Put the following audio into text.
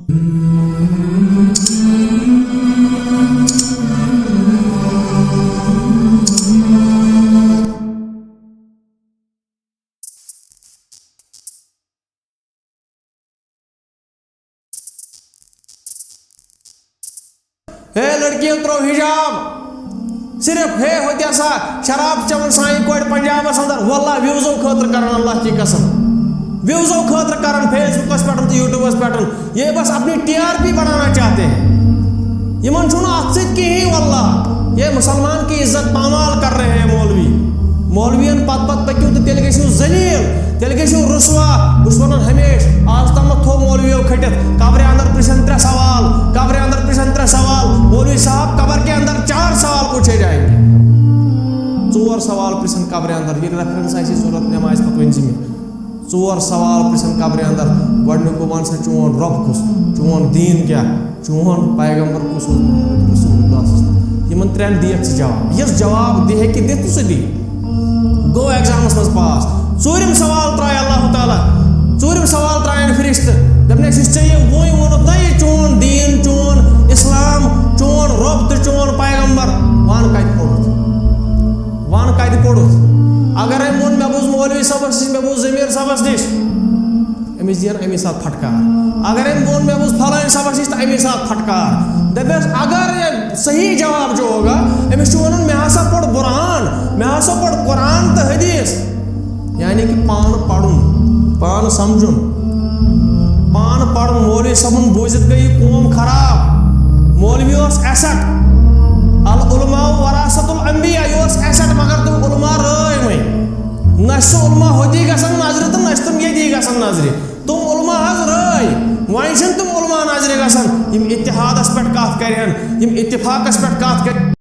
हे लड़कियों त्रो हिजाब सिर्फ हे होत्या सा शराब चवन साई कोड पंजाब अंदर वल्लाह व्यूजो खतर करन अल्लाह की कसम व्यूजो खतर करन फेसबुक पे यूट्यूब पे ये बस अपनी टीआरपी बढ़ाना चाहते हैं। यमन छुना अत की वल्लाह ये मुसलमान की इज्जत पामाल कर रहे हैं मौलवियन पत पत पक्यू तो तेल गो जलील तेल गो रुसवा बस वन हमेश आज तम थो मौलवियों खटित कब्र अंदर प्रिसन 3 सवाल कब्र अंदर प्रिसन 3 सवाल मौलवी साहब कब्र के अंदर 4 सवाल पूछे जाएंगे 4 सवाल प्रिसन कब्र अंदर ये रेफरेंस ऐसी सूरत नमाज पत वन में 4 सवाल प्रिसन कब्र अंदर गो वन सा चोन रब कुस चोन दीन क्या चोन पैगंबर कुस इन 3 दियक जवाब यस जवाब दि हे कि दित सह दी गो एग्जामस मज पास 4 सवाल त्राय अल्लाह ताला 4 सवाल त्रायन फरिश्त दपने ये वोई वो तय चोन दीन चोन इस्लाम चोन रब तो चोन पैगंबर वन कत पोड़ुत अगर मोन मे बूज मौलवी सबस मे बूज जमीर सबस निश अमिस दिन अमी साथ फटकार अगर मोन मे बूज फलान सबस निश तो अमी साथ फटकार दपस अगर सही जवाब जो होगा अमिस वन मे हसा पढ़ कुरान मे हसा पढ़ कुरान तो हदीस यानी कि पान पढ़ुन पान समझुन पान पढ़ मौलवी सबन बूजित गई कौम खराब मौलवी एसेट अल उलमा वरासतुल अंबिया यह एसेट मगर तुम उलमा रय वही न उलमा होती गसन नजर तो न तुम ये गसन नजर तुम उलमा हज रय वही तुम उलमा नजर गसन इम इत्तिहादस पे कत कर इम इत्तिफाकस पे कत कर।